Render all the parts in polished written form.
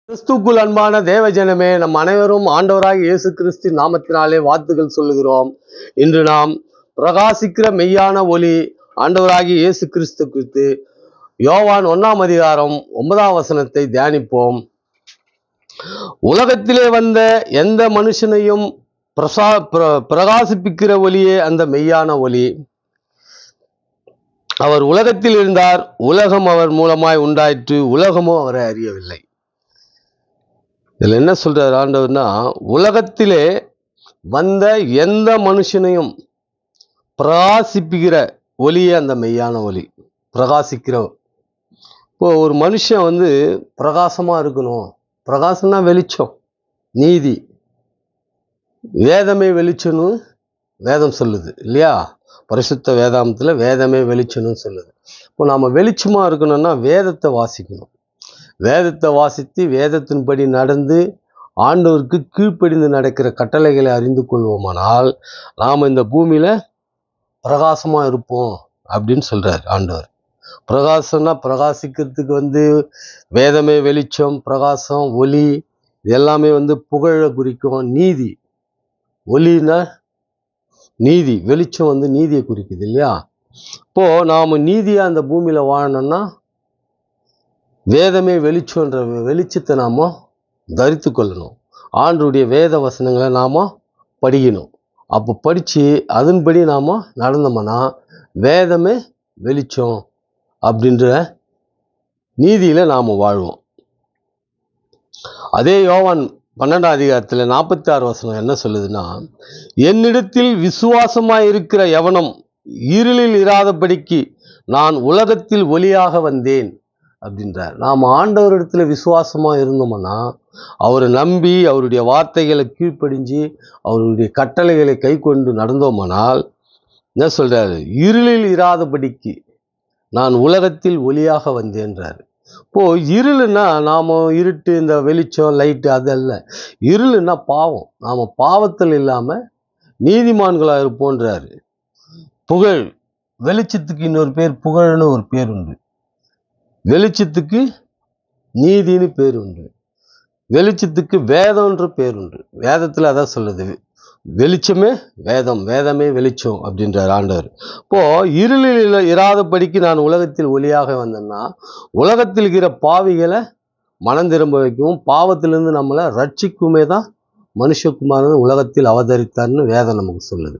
கிறிஸ்துக்குள் அன்பான தேவஜனமே, நம் அனைவரும் ஆண்டவராக இயேசு கிறிஸ்து நாமத்தினாலே வாழ்த்துக்கள் சொல்லுகிறோம். இன்று நாம் பிரகாசிக்கிற மெய்யான ஒளி ஆண்டவராகிய இயேசு கிறிஸ்து குறித்து யோவான் 1ஆம் அதிகாரம் 9ஆம் வசனத்தை தியானிப்போம். உலகத்திலே வந்த எந்த மனுஷனையும் பிரகாசிப்பிக்கிற ஒளியே அந்த மெய்யான ஒளி. அவர் உலகத்தில் இருந்தார், உலகம் அவர் மூலமாய் உண்டாயிற்று, உலகமோ அவரை அறியவில்லை. இதில் என்ன சொல்றார் ஆண்டவர்னா, உலகத்திலே வந்த எந்த மனுஷனையும் பிரகாசிப்பிக்கிற ஒளியே அந்த மெய்யான ஒளி. பிரகாசிக்கிற இப்போ ஒரு மனுஷன் பிரகாசமா இருக்கணும். பிரகாசம்னா வெளிச்சம், நீதி. வேதமே வெளிச்சம்னு வேதம் சொல்லுது இல்லையா? பரிசுத்த வேதாந்தத்துல வேதமே வெளிச்சம்னு சொல்லுது. இப்போ நாம வெளிச்சமா இருக்கணும்னா வேதத்தை வாசிக்கணும். வேதத்தை வாசித்து வேதத்தின்படி நடந்து ஆண்டவருக்கு கீழ்ப்படிந்து நடக்கிற கட்டளைகளை அறிந்து கொள்வோமானால் நாம் இந்த பூமியில பிரகாசமா இருப்போம் அப்படின்னு சொல்றார் ஆண்டவர். பிரகாசம்னா பிரகாசிக்கிறதுக்கு வேதமே வெளிச்சம், பிரகாசம், ஒளி, இது எல்லாமே புகழ குறிக்கும். நீதி, ஒளினா நீதி, வெளிச்சம் நீதியை குறிக்குது இல்லையா? இப்போ நாம நீதியா அந்த பூமியில வாழணும்னா வேதமே வெளிச்சம்ன்ற வெளிச்சத்தை நாம தரித்து கொள்ளணும். ஆண்டவருடைய வேத வசனங்களை நாம படிக்கணும். அப்போ படிச்சு அதன்படி நாம நடந்தோம்னா வேதமே வெளிச்சம் அப்படின்ற நீதியில நாம வாழ்வோம். அதே யோவான் 12ஆம் அதிகாரத்துல 46 வசனம் என்ன சொல்லுதுன்னா, என்னிடத்தில் விசுவாசமாய் இருக்கிற எவனும் இருளில் இராதபடிக்கு நான் உலகத்தில் ஒளியாக வந்தேன் அப்படின்றார். நாம் ஆண்டவரிடத்துல விசுவாசமா இருந்தோம்னா, அவரை நம்பி அவருடைய வார்த்தைகளை கீழ்ப்படிஞ்சு அவருடைய கட்டளைகளை கை கொண்டு நடந்தோமானால் என்ன சொல்றாரு? இருளில் இராதபடிக்கு நான் உலகத்தில் ஒளியாக வந்தேன்றாரு. இப்போ இருளுன்னா நாம இருட்டு, இந்த வெளிச்சம், லைட்டு அதல்ல. இருளுன்னா பாவம். நாம பாவத்தில் இல்லாம நீதிமான்களா இருப்போன்றாரு. புகழ், வெளிச்சத்துக்கு இன்னொரு பேர் புகழ்னு ஒரு பேர் உண்டு. வெளிச்சத்துக்கு நீதினு பேர் உண்டு. வெளிச்சத்துக்கு வேதம்ன்ற பேர் உண்டு. வேதத்துல அதான் சொல்லுது, வெளிச்சமே வேதம், வேதமே வெளிச்சம் அப்படின்றார் ஆண்டவர். இப்போ இருளில் இராதபடிக்கு நான் உலகத்தில் ஒளியாக வந்தேன்னா உலகத்தில் இருக்கிற பாவிகளை மனம் திரும்ப வைக்கவும் பாவத்திலிருந்து நம்மளை ரட்சிக்குமே தான் மனுஷகுமாரன் உலகத்தில் அவதரித்தார்னு வேதம் நமக்கு சொல்லுது.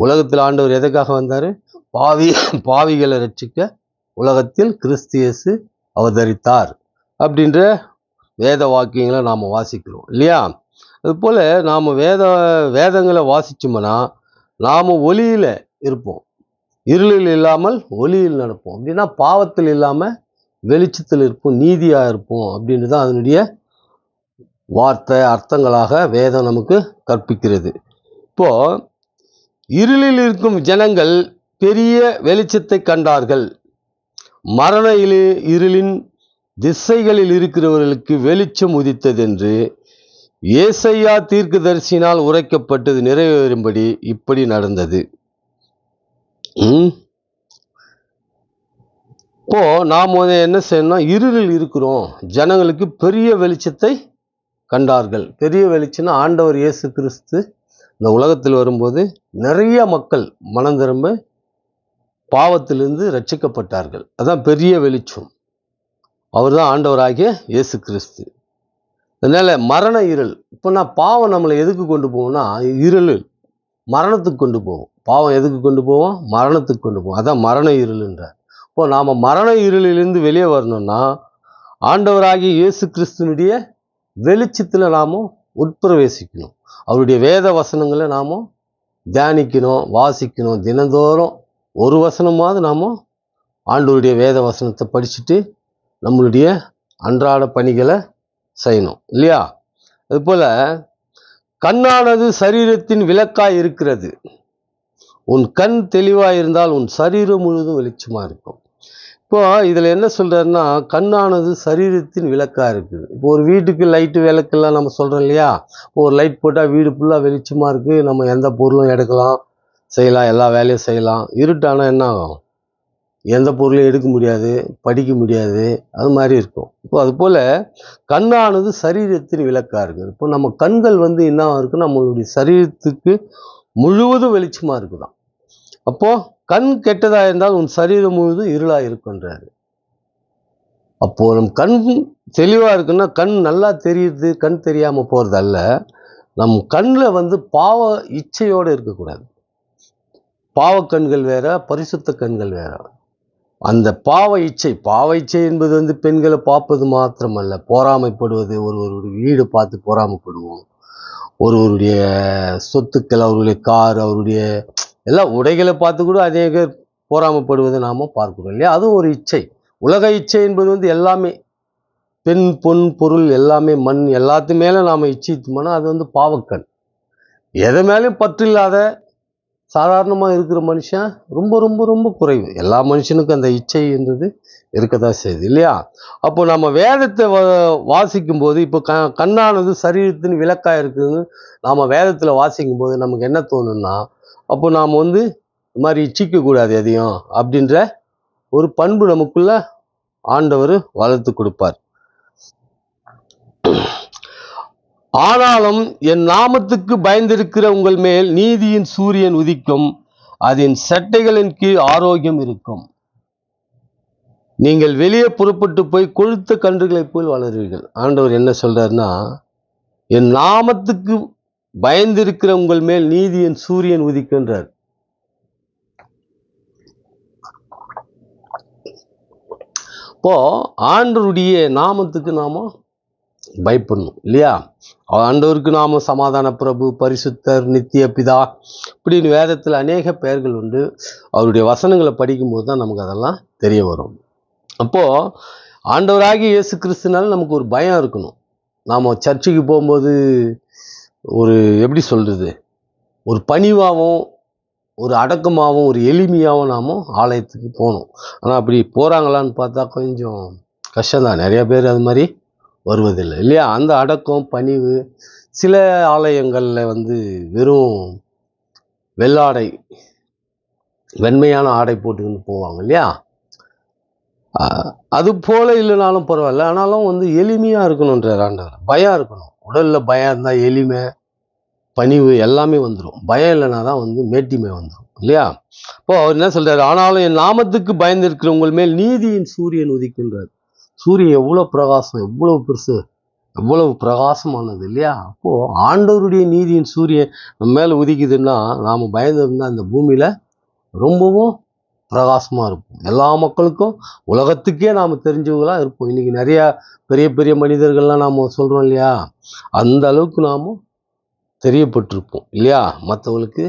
உலகத்தில் ஆண்டவர் எதுக்காக வந்தாரு? பாவிகளை ரட்சிக்க உலகத்தில் கிறிஸ்து இயேசு அவதரித்தார் அப்படின்ற வேத வாக்கியங்களை நாம் வாசிக்கிறோம் இல்லையா? அதுபோல் நாம் வேதங்களை வாசிச்சோம்னா நாம் ஒளியில் இருப்போம். இருளில் இல்லாமல் ஒளியில் நடப்போம். அப்படின்னா பாவத்தில் இல்லாமல் வெளிச்சத்தில் இருப்போம், நீதியாக இருப்போம் அப்படின்னு தான் அதனுடைய வார்த்தை அர்த்தங்களாக வேதம் நமக்கு கற்பிக்கிறது. இப்போ இருளில் இருக்கும் ஜனங்கள் பெரிய வெளிச்சத்தை கண்டார்கள். மரண இருளின் திசைகளில் இருக்கிறவர்களுக்கு வெளிச்சம் உதித்தது என்று ஏசையா தீர்க்கதரிசியினால் உரைக்கப்பட்டது நிறைவேறும்படி இப்படி நடந்தது. இப்போ நாம் என்ன செய்யணும்? இருளில் இருக்கிறோம், ஜனங்களுக்கு பெரிய வெளிச்சத்தை கண்டார்கள். பெரிய வெளிச்சம்னா ஆண்டவர் இயேசு கிறிஸ்து இந்த உலகத்தில் வரும்போது நிறைய மக்கள் மனம் திரும்ப பாவத்திலிருந்து ரட்சிக்கப்பட்டார்கள். அதான் பெரிய வெளிச்சம். அவர் தான் ஆண்டவராகிய இயேசு கிறிஸ்து. அதனால மரண இருள், இப்போ நான் பாவம் நம்மளை எதுக்கு கொண்டு போவோம்னா இருள் மரணத்துக்கு கொண்டு போவோம். பாவம் எதுக்கு கொண்டு போவோம்? மரணத்துக்கு கொண்டு போவோம். அதான் மரண இருள்ன்றார். இப்போ நாம் மரண இருளிலிருந்து வெளியே வரணும்னா ஆண்டவராகிய இயேசு கிறிஸ்துனுடைய வெளிச்சத்தில் நாம் உட்பிரவேசிக்கணும். அவருடைய வேத வசனங்களை நாம் தியானிக்கணும், வாசிக்கணும். தினந்தோறும் ஒரு வசனமாவது நாம் ஆண்டவருடைய வேத வசனத்தை படிச்சுட்டு நம்மளுடைய அன்றாட பணிகளை செய்யணும் இல்லையா? அதுபோல கண்ணானது சரீரத்தின் விளக்காய் இருக்கிறது. உன் கண் தெளிவாக இருந்தால் உன் சரீரம் முழுவதும் வெளிச்சமாக இருக்கும். இப்போ இதில் என்ன சொல்கிறாருன்னா, கண்ணானது சரீரத்தின் விளக்காக இருக்குது. இப்போ ஒரு வீட்டுக்கு லைட்டு விளக்கெல்லாம் நம்ம சொல்கிறோம் இல்லையா? ஒரு லைட் போட்டால் வீடு ஃபுல்லாக வெளிச்சமாக இருக்குது, நம்ம எந்த பொருளும் எடுக்கலாம், செய்யலாம், எல்லா வேலையும் செய்யலாம். இருட்டானா என்ன ஆகும்? எந்த பொருளையும் எடுக்க முடியாது, படிக்க முடியாது, அது மாதிரி இருக்கும். இப்போ அதுபோல் கண்ணானது சரீரத்தின் விளக்காக இருக்குது. இப்போ நம்ம கண்கள் வந்து என்ன இருக்குது, நம்மளுடைய சரீரத்துக்கு முழுவதும் வெளிச்சமாக இருக்குதாம். அப்போது கண் கெட்டதாக இருந்தால் உன் சரீரம் முழுவதும் இருளாக இருக்குன்றாரு. அப்போது நம் கண் தெளிவாக இருக்குன்னா, கண் நல்லா தெரியுது, கண் தெரியாமல் போகிறது அல்ல. நம் கண்ணில் வந்து பாவ இச்சையோடு இருக்கக்கூடாது. பாவ கண்கள் வேற, பரிசுத்த கண்கள் வேற. அந்த பாவ இச்சை என்பது வந்து பெண்களை பார்ப்பது மாத்திரமல்ல, பொறாமைப்படுவது, ஒருவருடைய வீடு பார்த்து பொறாமைப்படுவோம், ஒருவருடைய சொத்துக்கள், அவருடைய கார், அவருடைய எல்லா உடைகளை பார்த்து கூட அநேக பொறாமைப்படுவதை நாம் பார்க்கிறோம் இல்லையா? அதுவும் ஒரு இச்சை. உலக இச்சை என்பது வந்து எல்லாமே பெண், பொன், பொருள், எல்லாமே மண், எல்லாத்து மேலே நாம் இச்சித்தோம்னா அது வந்து பாவக்கண். எதை மேலேயும் பற்றில்லாத சாதாரணமாக இருக்கிற மனுஷன் ரொம்ப ரொம்ப ரொம்ப குறைவு. எல்லா மனுஷனுக்கும் அந்த இச்சை என்றது இருக்கதான் செய்யுது இல்லையா? அப்போ நம்ம வேதத்தை வாசிக்கும் போது, இப்போ கண்ணானது சரீரத்தின் விளக்காக இருக்குதுன்னு நாம் வேதத்தில் வாசிக்கும் போது நமக்கு என்ன தோணுன்னா, அப்போ நாம் வந்து இது மாதிரி இச்சிக்கக்கூடாது எதையும் அப்படின்ற ஒரு பண்பு நமக்குள்ள ஆண்டவர் வளர்த்து கொடுப்பார். ஆனாலும் என் நாமத்துக்கு பயந்திருக்கிற உங்கள் மேல் நீதியின் சூரியன் உதிக்கும், அதன் சட்டைகளின் கீழ் ஆரோக்கியம் இருக்கும். நீங்கள் வெளியே புறப்பட்டு போய் கொழுத்த கன்றுகளைப் போல் வளருவீர்கள். ஆண்டவர் என்ன சொல்றாருன்னா, என் நாமத்துக்கு பயந்திருக்கிற உங்கள் மேல் நீதியின் சூரியன் உதிக்கின்றார். இப்போ ஆண்டவருடைய நாமத்துக்கு நாம பயப்படணும் இல்லையா? ஆண்டவருக்கு நாம சமாதான பிரபு, பரிசுத்தர், நித்திய பிதா இப்படின்னு வேதத்தில் அநேக பெயர்கள் உண்டு. அவருடைய வசனங்களை படிக்கும்போது தான் நமக்கு அதெல்லாம் தெரிய வரும். அப்போது ஆண்டவராகிய இயேசு கிறிஸ்துனால நமக்கு ஒரு பயம் இருக்கணும். நாம் சர்ச்சுக்கு போகும்போது ஒரு எப்படி சொல்கிறது, ஒரு பணிவாகவும் ஒரு அடக்கமாகவும் ஒரு எளிமையாகவும் நாம் ஆலயத்துக்கு போகணும். ஆனால் அப்படி போகிறாங்களான்னு பார்த்தா கொஞ்சம் கஷ்டம்தான். நிறைய பேர் அது மாதிரி வருவதில்லை இல்லையா? அந்த அடக்கம், பணிவு, சில ஆலயங்களில் வந்து வெறும் வெள்ளாடை, வெண்மையான ஆடை போட்டுக்கிட்டு போவாங்க இல்லையா? அது போல இல்லைனாலும் பரவாயில்ல, ஆனாலும் வந்து எளிமையாக இருக்கணுன்றார் ஆண்டவர். பயம் இருக்கணும். உடலில் பயம் இருந்தால் எளிமை, பணிவு எல்லாமே வந்துடும். பயம் இல்லைனா தான் வந்து மேட்டிமை வந்துடும் இல்லையா? இப்போ அவர் என்ன சொல்றாரு, ஆனாலும் என் நாமத்துக்கு பயந்திருக்கிற உங்கள் மேல் நீதியின் சூரியன் உதிக்கின்றார். சூரியன் எவ்வளோ பிரகாசம், எவ்வளவு பெருசு, எவ்வளவு பிரகாசமானது இல்லையா? அப்போ ஆண்டவருடைய நீதியின் சூரியன் நம்ம மேலே உதிக்குதுன்னா நாம் பயந்திருந்தா அந்த பூமியில ரொம்பவும் பிரகாசமாக இருப்போம். எல்லா மக்களுக்கும், உலகத்துக்கே நாம் தெரிஞ்சவங்களாம் இருப்போம். இன்னைக்கு நிறையா பெரிய பெரிய மனிதர்கள்லாம் நாம் சொல்கிறோம் இல்லையா? அந்த அளவுக்கு நாம் தெரியப்பட்டிருப்போம் இல்லையா? மற்றவங்களுக்கு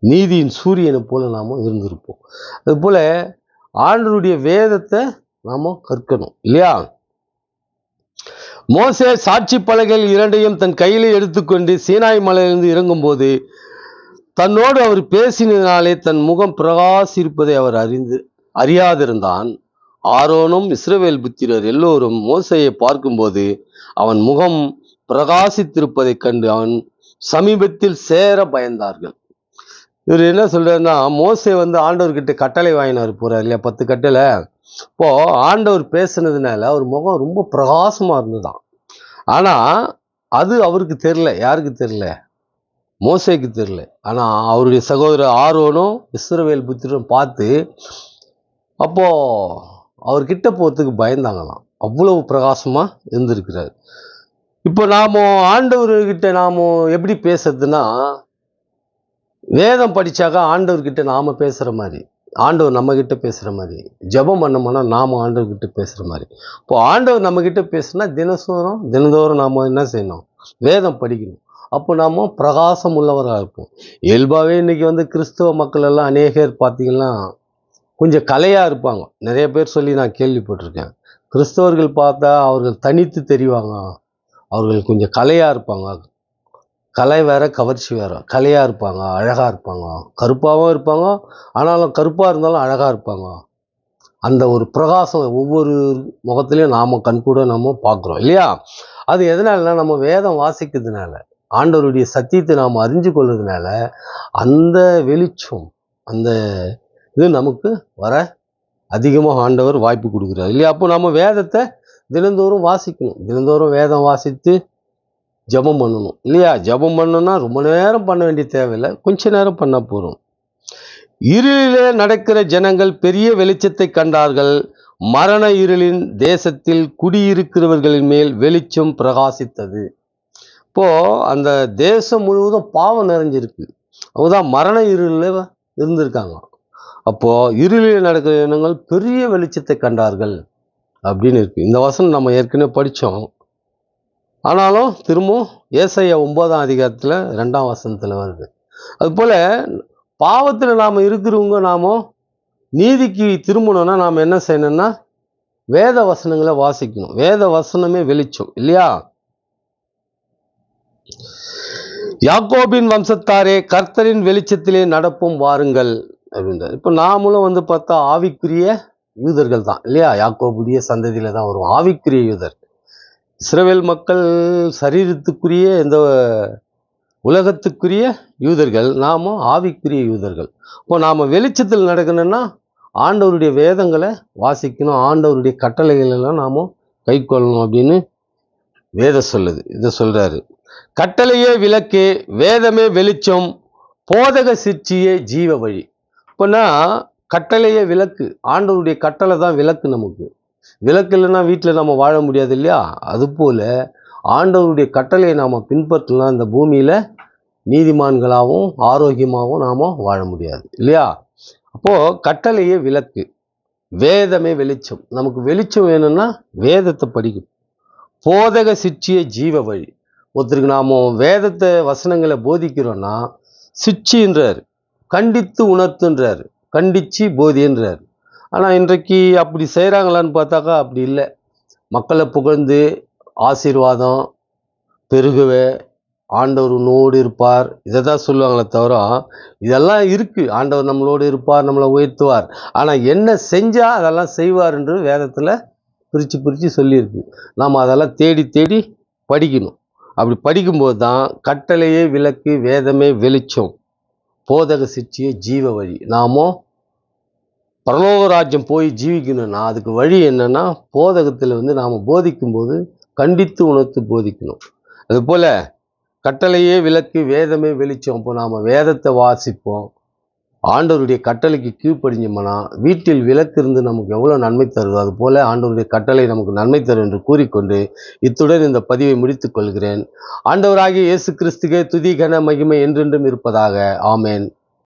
நீதியின் சூரியனை போல நாம் இருந்திருப்போம். அதுபோல் ஆண்டவருடைய வேதத்தை நாம் கற்கணும் இல்லையா? மோசே சாட்சி பலகைகள் இரண்டையும் தன் கையிலே எடுத்துக்கொண்டு சீனாய் மலையிலிருந்து இறங்கும்போது தன்னோடு அவர் பேசினாலே தன் முகம் பிரகாசிப்பதை அவர் அறியாதிருந்தான். ஆரோனும் இஸ்ரவேல் புத்திரர் எல்லோரும் மோசையை பார்க்கும்போது அவன் முகம் பிரகாசித்திருப்பதைக் கண்டு அவன் சமீபத்தில் சேர பயந்தார்கள். இவர் என்ன சொல்றாருன்னா, மோசே வந்து ஆண்டவர்கிட்ட கட்டளை வாங்கினார் போறார் இல்லையா? 10 கட்டளை. இப்போ ஆண்டவர் பேசுனதுனால அவர் முகம் ரொம்ப பிரகாசமா இருந்துதான். ஆனா அது அவருக்கு தெரியல. யாருக்கு தெரியல? மோசேக்கு தெரியல. ஆனா அவருடைய சகோதரர் ஆரோனும் இஸ்ரவேல் புத்திரரும் பார்த்து அப்போ அவர்கிட்ட போறதுக்கு பயந்தாங்களாம். அவ்வளவு பிரகாசமா இருந்திருக்கிறார். இப்போ நாம ஆண்டவர்கிட்ட நாம எப்படி பேசுறதுன்னா, வேதம் படிச்சாக்கா ஆண்டவர்கிட்ட நாம பேசுற மாதிரி, ஆண்டவர் நம்ம கிட்ட பேசுற மாதிரி, ஜெபம் பண்ணோம்னா நாம ஆண்டவர்கிட்ட பேசுற மாதிரி. இப்போ ஆண்டவர் நம்ம கிட்ட பேசுனா தினந்தோறும் நாம என்ன செய்யணும்? வேதம் படிக்கணும். அப்போ நாம பிரகாசம் உள்ளவராக இருப்போம். இயல்பாகவே இன்னைக்கு வந்து கிறிஸ்தவ மக்கள் எல்லாம் அநேகர் பார்த்தீங்கன்னா கொஞ்சம் கலையாக இருப்பாங்க. நிறைய பேர் சொல்லி நான் கேள்விப்பட்டிருக்கேன். கிறிஸ்தவர்கள் பார்த்தா அவர்கள் தனித்து தெரிவாங்க, அவர்கள் கொஞ்சம் கலையாக இருப்பாங்க. கலை வேற, கவர்ச்சி வேற. கலையாக இருப்பாங்க, அழகாக இருப்பாங்க, கருப்பாகவும் இருப்பாங்க, ஆனாலும் கருப்பாக இருந்தாலும் அழகாக இருப்பாங்க. அந்த ஒரு பிரகாசம் ஒவ்வொரு முகத்துலையும் நாம் கண்கூட நம்ம பார்க்குறோம் இல்லையா? அது எதனாலனா நம்ம வேதம் வாசிக்கிறதுனால, ஆண்டவருடைய சத்தியத்தை நாம் அறிஞ்சு கொள்றதுனால அந்த வெளிச்சம், அந்த இது நமக்கு வர அதிகமாக ஆண்டவர் வாய்ப்பு கொடுக்குறாரு இல்லையா? அப்போ நம்ம வேதத்தை தினந்தோறும் வாசிக்கணும். தினந்தோறும் வேதம் வாசித்து ஜெபம் பண்ணணும் இல்லையா? ஜெபம் பண்ணணும்னா ரொம்ப நேரம் பண்ண வேண்டிய தேவையில்லை, கொஞ்ச நேரம் பண்ணால் போதும். இருளிலே நடக்கிற ஜனங்கள் பெரிய வெளிச்சத்தை கண்டார்கள். மரண இருளின் தேசத்தில் குடியிருக்கிறவர்களின் மேல் வெளிச்சம் பிரகாசித்தது. இப்போ அந்த தேசம் முழுவதும் பாவம் நிறைஞ்சிருக்கு. அவங்கதான் மரண இருளில் இருந்திருக்காங்க. அப்போ இருளில் நடக்கிற ஜனங்கள் பெரிய வெளிச்சத்தை கண்டார்கள் அப்படின்னு இருக்கு. இந்த வசனம் நம்ம ஏற்கனவே படித்தோம். ஆனாலும் திரும்பவும் ஏசாயா 9ஆம் அதிகாரத்தில் 2ஆம் வசனத்தில் வருது. அதுபோல் பாவத்தில் நாம் இருக்கிறவங்க நாம நீதிக்கு திரும்பணும்னா நாம் என்ன செய்யணும்னா வேத வசனங்களை வாசிக்கணும். வேத வசனமே வெளிச்சம் இல்லையா? யாக்கோபின் வம்சத்தாரே, கர்த்தரின் வெளிச்சத்திலே நடப்பும் வாருங்கள் அப்படின்றார். இப்போ நாமளும் பார்த்தா ஆவிக்குரிய யூதர்கள் தான் இல்லையா? யாக்கோபுடைய சந்ததியில தான் வரும் ஆவிக்குரிய யூதர். இஸ்ரவேல் மக்கள் சரீரத்துக்குரிய இந்த உலகத்துக்குரிய யூதர்கள், நாம ஆவிக்குரிய யூதர்கள். இப்போ நாம் வெளிச்சத்தில் நடக்கணும்னா ஆண்டவருடைய வேதங்களை வாசிக்கணும், ஆண்டவருடைய கட்டளைகள் எல்லாம் நாம் கை கொள்ளணும் அப்படின்னு வேதம் சொல்லுது. இதை சொல்றாரு, கட்டளையே விளக்கே, வேதமே வெளிச்சம், போதக சிற்சியே ஜீவ வழி. இப்போனா கட்டளையே விளக்கு, ஆண்டவருடைய கட்டளை தான் விளக்கு. நமக்கு விளக்கு இல்லைன்னா வீட்டில் நம்ம வாழ முடியாது இல்லையா? அதுபோல் ஆண்டவருடைய கட்டளையை நாம் பின்பற்றலாம், இந்த பூமியில் நீதிமான்களாகவும் ஆரோக்கியமாகவும் நாம் வாழ முடியாது இல்லையா? அப்போது கட்டளையே விளக்கு, வேதமே வெளிச்சம். நமக்கு வெளிச்சம் வேணும்னா வேதத்தை படிக்கும். போதக சிற்சிய ஜீவ வழி. ஒருத்தருக்கு நாம் வேதத்தை வசனங்களை போதிக்கிறோன்னா சிற்சின்றார், கண்டித்து உணர்த்துன்றார், கண்டித்து போதின்றார். ஆனால் இன்றைக்கு அப்படி செய்கிறாங்களான்னு பார்த்தாக்கா அப்படி இல்லை. மக்களை புகழ்ந்து ஆசீர்வாதம் பெருகவே, ஆண்டவர் உன்னோடு இருப்பார், இதை தான் சொல்லுவாங்களே தவிர இதெல்லாம் இருக்குது, ஆண்டவர் நம்மளோடு இருப்பார், நம்மளை உயர்த்துவார், ஆனால் என்ன செஞ்சால் அதெல்லாம் செய்வார் என்று வேதத்தில் பிரித்து சொல்லியிருக்கு. நாம் அதெல்லாம் தேடி தேடி படிக்கணும். அப்படி படிக்கும்போது தான் கட்டளையே விளக்கு, வேதமே வெளிச்சம், போதக சிற்சியே ஜீவ வழி. நாமோ பரலோக ராஜ்யம் போய் ஜீவிக்கணும்னா அதுக்கு வழி என்னன்னா போதகத்தில் நாம் போதிக்கும்போது கண்டித்து உணர்த்து போதிக்கணும். அதுபோல் கட்டளையே விளக்கு, வேதமே வெளிச்சம். அப்போ நாம் வேதத்தை வாசிப்போம், ஆண்டவருடைய கட்டளைக்கு கீழ்ப்படிஞ்சோம்னா வீட்டில் விளக்கு இருந்து நமக்கு எவ்வளோ நன்மை தருதோ அதுபோல் ஆண்டவருடைய கட்டளை நமக்கு நன்மை தரும் என்று கூறிக்கொண்டு இத்துடன் இந்த பதிவை முடித்துக் கொள்கிறேன். ஆண்டவராகிய இயேசு கிறிஸ்துவே துதி கன மகிமை என்றென்றும் இருப்பதாக. ஆமேன்.